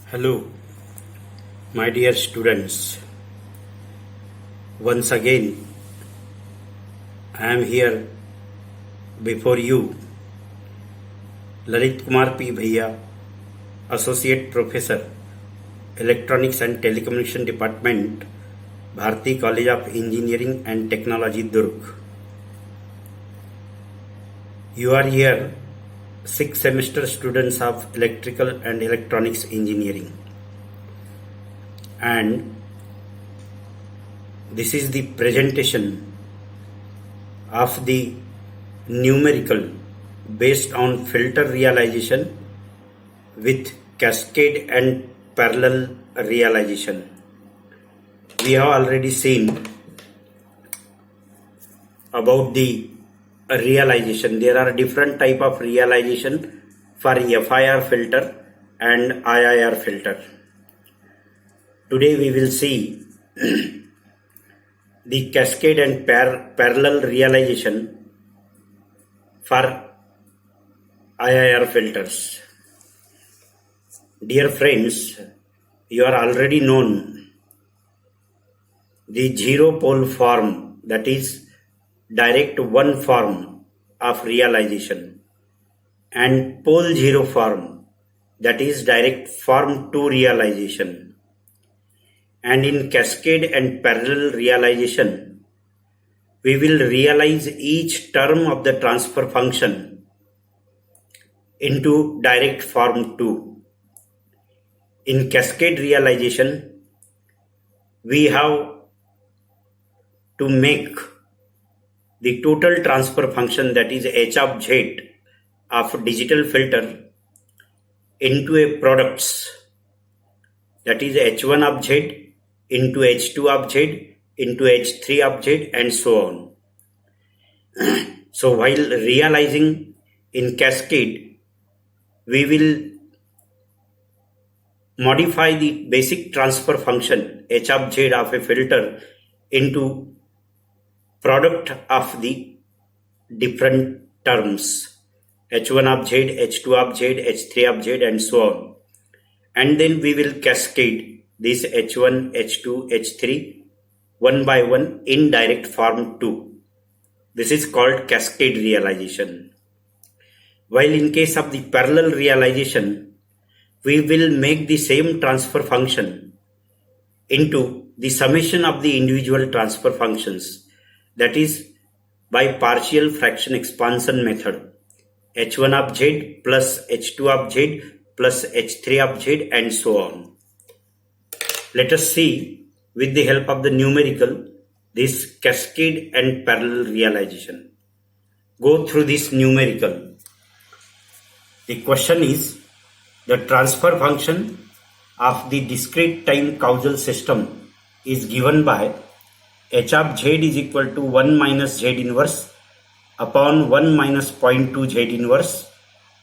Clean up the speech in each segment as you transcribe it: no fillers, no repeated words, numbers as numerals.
Hello, my dear students. Once again, I am here before you, Lalit Kumar P. Bhaiya, Associate Professor, Electronics and Telecommunication Department, Bharati College of Engineering and Technology, Durg. You are here, 6th semester students of Electrical and Electronics Engineering. And this is the presentation of the numerical based on filter realization with cascade and parallel realization. We have already seen about the realization. There are different type of realization for FIR filter and IIR filter. Today we will see the cascade and parallel realization for IIR filters. Dear friends, you are already known the zero pole form, that is direct one form of realization, and pole zero form, that is direct form 2 realization. And in cascade and parallel realization, we will realize each term of the transfer function into direct form 2. In cascade realization, we have to make the total transfer function, that is h of z of digital filter, into a products, that is h1 of z into h2 of z into h3 of z and so on. So while realizing in cascade, we will modify the basic transfer function h of z of a filter into product of the different terms h1 of z, h2 of z, h3 of z and so on. And then we will cascade this h1, h2, h3 one by one in direct form 2. This is called cascade realization. While in case of the parallel realization, we will make the same transfer function into the summation of the individual transfer functions, that is by partial fraction expansion method, h1 of z plus h2 of z plus h3 of z and so on. Let us see with the help of the numerical this cascade and parallel realization. Go through this numerical. The question is, the transfer function of the discrete time causal system is given by h of z is equal to 1 minus z inverse upon 1 minus 0.2 z inverse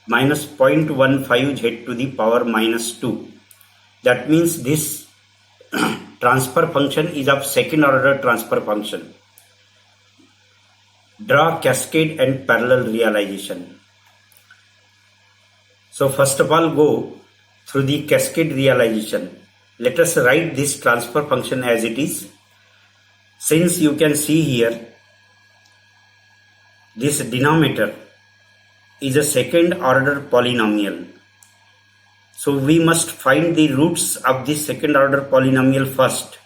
minus 0.15 z to the power minus 2. That means this transfer function is of second order transfer function. Draw cascade and parallel realization. So first of all, go through the cascade realization. Let us write this transfer function as it is. Since you can see here, this denominator is a second order polynomial. So we must find the roots of this second order polynomial first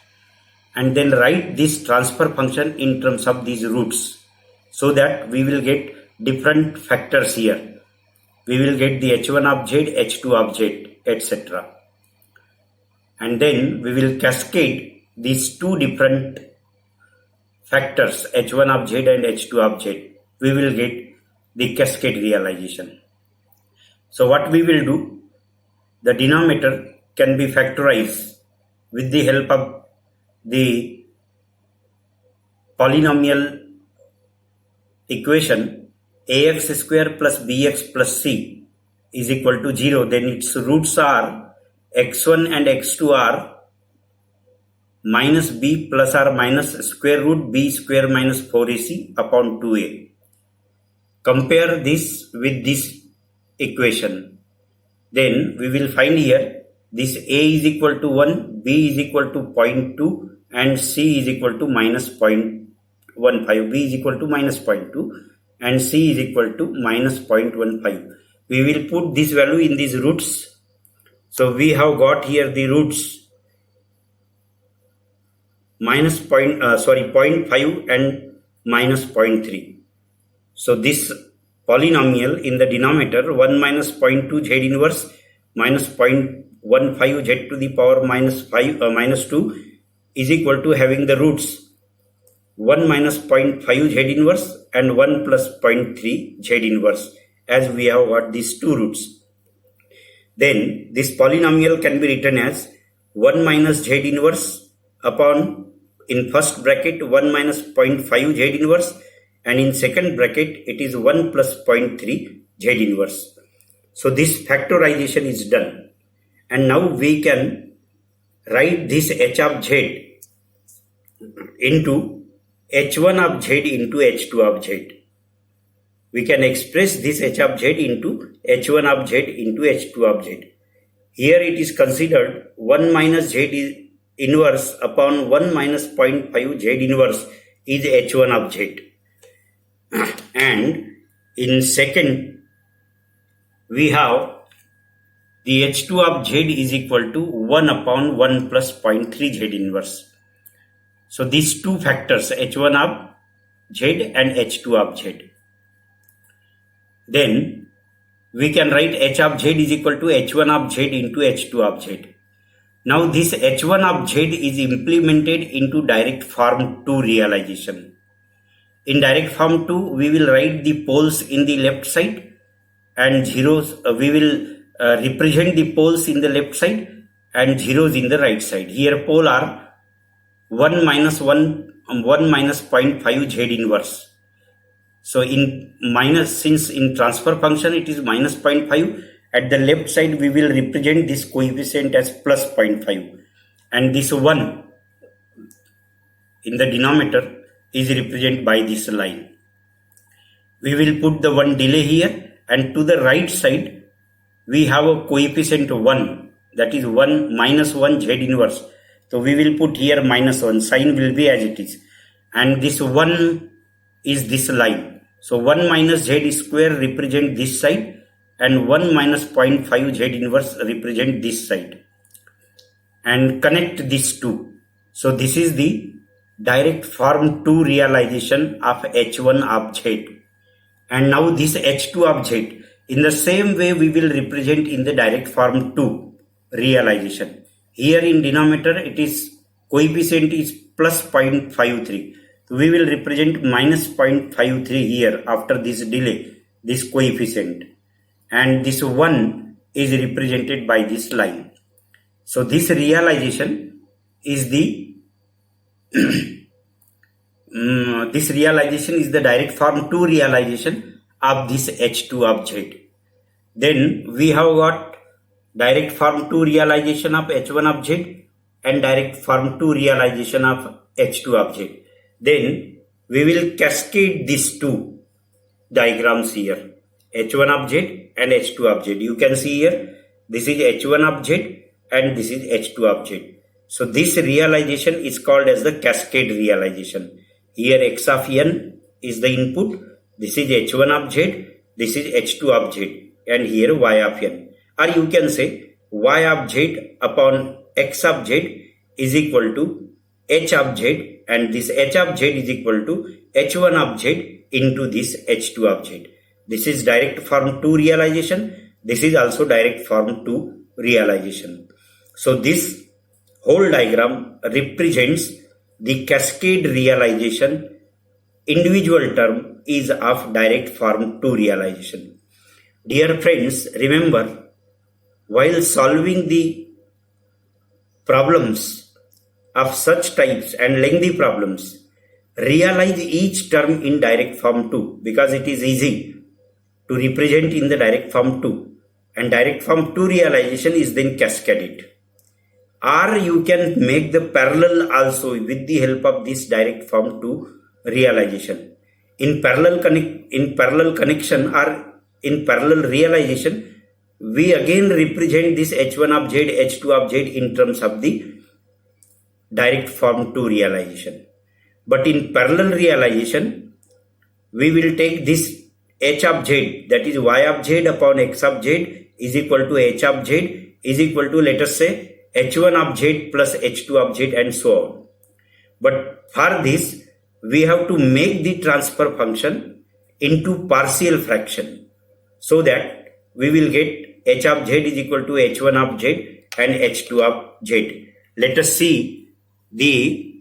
and then write this transfer function in terms of these roots, so that we will get different factors here. We will get the h1 of z, h2 of z, etc. And then we will cascade these two different factors h1 of z and h2 of z. We will get the cascade realization. So what we will do, the denominator can be factorized with the help of the polynomial equation ax square plus bx plus c is equal to 0. Then its roots are x1 and x2 are minus b plus or minus square root b square minus 4ac upon 2a. Compare this with this equation. Then we will find here this A is equal to 1, B is equal to 0.2 and C is equal to minus 0.15. B is equal to minus 0.2 and C is equal to minus 0.15. We will put this value in these roots. So we have got here the roots minus 0.5 and minus 0.3. So this polynomial in the denominator 1 minus 0.2 z inverse minus 0.15 z to the power minus 2 is equal to having the roots 1 minus 0.5 z inverse and 1 plus 0.3 z inverse, as we have got these two roots. Then this polynomial can be written as 1 minus z inverse upon, in first bracket, 1 minus 0.5 z inverse, and in second bracket it is 1 plus 0.3 z inverse. So this factorization is done, and now we can write this h of z into h1 of z into h2 of z. We can express this h of z into h1 of z into h2 of z. Here it is considered 1 minus z inverse upon 1 minus 0.5 z inverse is h1 of z. And in second, we have the h2 of z is equal to 1 upon 1 plus 0.3 z inverse. So these two factors, h1 of z and h2 of z. Then we can write h of z is equal to h1 of z into h2 of z. Now this h1 of z is implemented into direct form 2 realization. In direct form 2, we will write the poles in the left side and zeros. We will represent the poles in the left side and zeros in the right side. Here pole are 1 minus 0.5 z inverse. So since in transfer function it is minus 0.5, at the left side we will represent this coefficient as plus 0.5, and this 1 in the denominator is represented by this line. We will put the 1 delay here, and to the right side we have a coefficient 1, that is 1 minus 1 z inverse. So we will put here minus 1, sign will be as it is, and this 1 is this line. So 1 minus z square represent this side and 1 minus 0.5 z inverse represent this side, and connect these two. So this is the direct form 2 realization of h1 of z. And now this h2 of z, in the same way we will represent in the direct form 2 realization. Here in denominator it is coefficient is plus 0.53. We will represent minus 0.53 here after this delay, this coefficient, and this 1 is represented by this line. So this realization is the this realization is the direct form 2 realization of this h2 of z. Then we have got direct form 2 realization of h1 of z and direct form 2 realization of h2 of z. Then we will cascade these two diagrams here, h1 of z and h2 of z. You can see here, this is h1 of z and this is h2 of z. So this realization is called as the cascade realization. Here x of n is the input, this is h1 of z, this is h2 of z, and here y of n. Or you can say y of z upon x of z is equal to h of z, and this h of z is equal to h1 of z into this h2 of z. This is direct form 2 realization. This is also direct form 2 realization. So this whole diagram represents the cascade realization. Individual term is of direct form 2 realization. Dear friends, remember, while solving the problems of such types and lengthy problems, realize each term in direct form 2, because it is easy to represent in the direct form 2, and direct form 2 realization is then cascaded. Or you can make the parallel also with the help of this direct form 2 realization. In parallel connection or in parallel realization, we again represent this h1 of z, h2 of z in terms of the direct form 2 realization. But in parallel realization, we will take this h of z, that is y of z upon x of z is equal to h of z is equal to, let us say, h1 of z plus h2 of z and so on. But for this, we have to make the transfer function into partial fraction so that we will get h of z is equal to h1 of z and h2 of z. Let us see the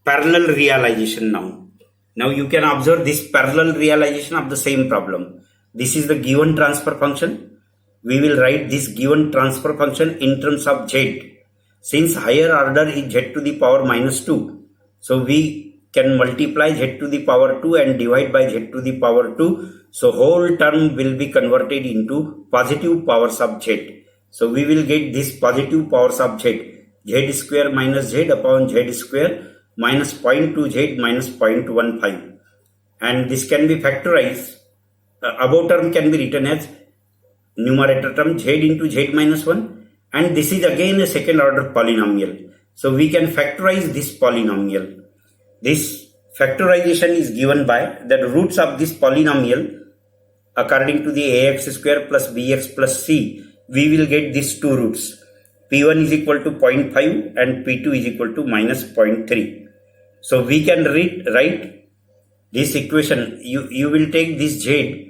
parallel realization now. Now you can observe this parallel realization of the same problem. This is the given transfer function. We will write this given transfer function in terms of z. Since higher order is z to the power minus 2, so we can multiply z to the power 2 and divide by z to the power 2. So whole term will be converted into positive powers of z. So we will get this positive powers of z, z square minus z upon z square minus 0.2z minus 0.15. And this can be factorized. Above term can be written as numerator term z into z minus 1. And this is again a second order polynomial. So we can factorize this polynomial. This factorization is given by the roots of this polynomial according to the ax square plus bx plus c. We will get these two roots. P1 is equal to 0.5 and P2 is equal to minus 0.3. So we can write this equation. You will take this z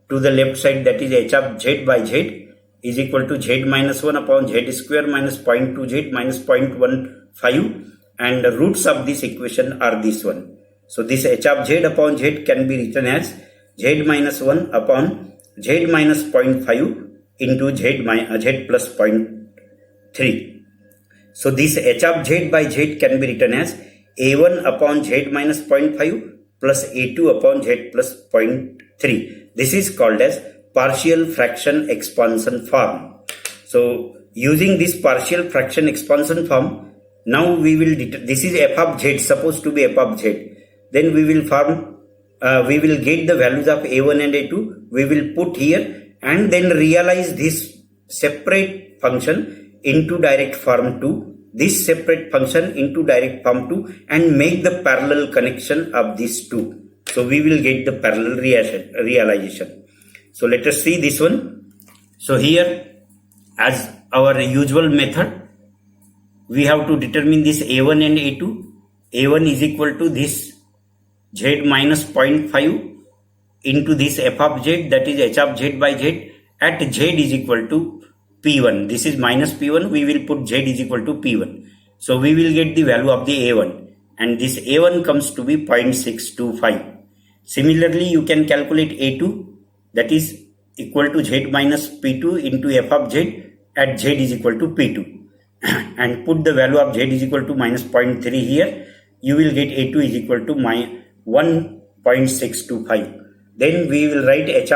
to the left side, that is h of z by z is equal to z minus 1 upon z square minus 0.2z minus 0.15, and the roots of this equation are this one. So this h of z upon z can be written as z minus 1 upon z minus 0.5 into z plus 0.3. So this h of z by z can be written as a1 upon z minus 0.5 plus a2 upon z plus 0.3. This is called as partial fraction expansion form. So using this partial fraction expansion form, now we will, this is f of z, supposed to be f of z. Then we will we will get the values of a1 and a2. We will put here and then realize this separate function into direct form 2, this separate function into direct form 2, and make the parallel connection of these two. So we will get the parallel realization. So let us see this one. So here, as our usual method, we have to determine this a1 and a2. a1 is equal to this z minus 0.5 into this f of z, that is h of z by z, at z is equal to p1. This is minus p1. We will put z is equal to p1. So we will get the value of the a1, and this a1 comes to be 0.625. Similarly, you can calculate a2, that is equal to z minus p2 into f of z at z is equal to p2, and put the value of z is equal to minus 0.3 here. You will get a2 is equal to 1.625. Then we will write f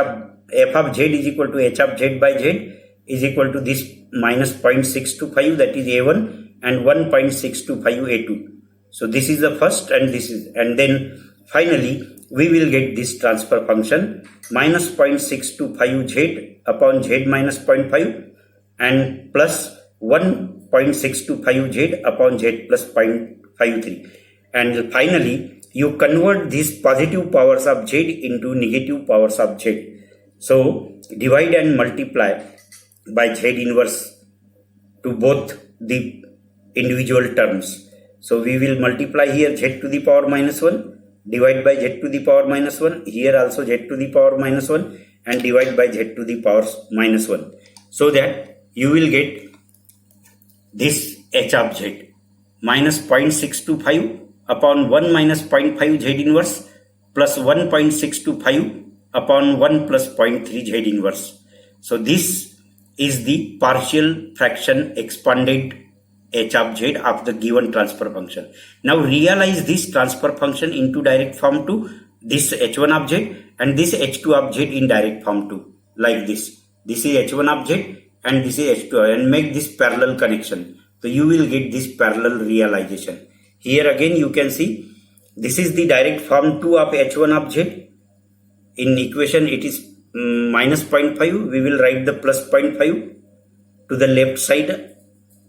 of z is equal to h of z by z is equal to this minus 0.625, that is a1, and 1.625 a2. So this is the first, and this is, and then finally we will get this transfer function minus 0.625 z upon z minus 0.5 and plus 1.625 z upon z plus 0.53. And finally, you convert these positive powers of z into negative powers of z. So divide and multiply by z inverse to both the individual terms. So we will multiply here z to the power minus 1, divide by z to the power minus 1, here also z to the power minus 1, and divide by z to the power minus 1. So that you will get this h of z minus 0.625 upon 1 minus 0.5 z inverse plus 1.625 upon 1 plus 0.3 z inverse. So this is the partial fraction expanded h of z of the given transfer function. Now realize this transfer function into direct form to this h1 of z and this h2 of z in direct form to, like this. This is h1 of z and this is h2, and make this parallel connection. So you will get this parallel realization. Here again you can see this is the direct form 2 of h1 of z. In equation it is minus 0.5, we will write the plus 0.5 to the left side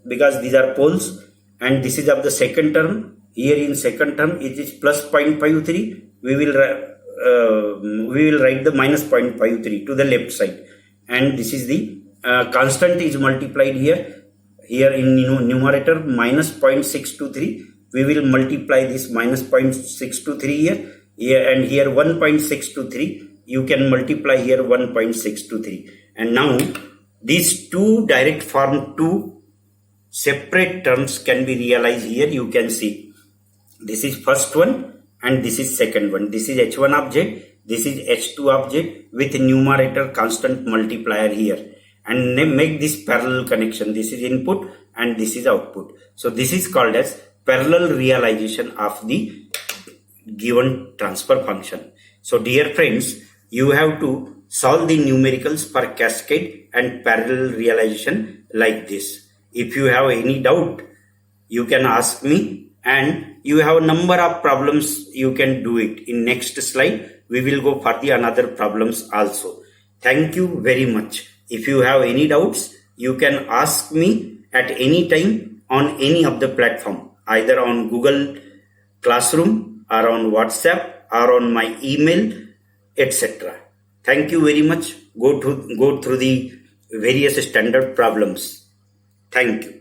because these are poles, and this is of the second term. Here in second term it is plus 0.53, we will write the minus 0.53 to the left side, and this is the constant is multiplied here in numerator minus 0.623, we will multiply this minus 0.623 here, and here 1.623, you can multiply here 1.623, and now these two direct form two separate terms can be realized. Here you can see this is first one and this is second one. This is h1 object, this is h2 object with numerator constant multiplier here, and make this parallel connection. This is input and this is output. So this is called as parallel realization of the given transfer function. So dear friends, you have to solve the numericals per cascade and parallel realization like this. If you have any doubt, you can ask me, and you have a number of problems, you can do it. In next slide, we will go for the another problems also. Thank you very much. If you have any doubts, you can ask me at any time on any of the platform, either on Google Classroom or on WhatsApp or on my email, etc. Thank you very much. Go through the various standard problems. Thank you.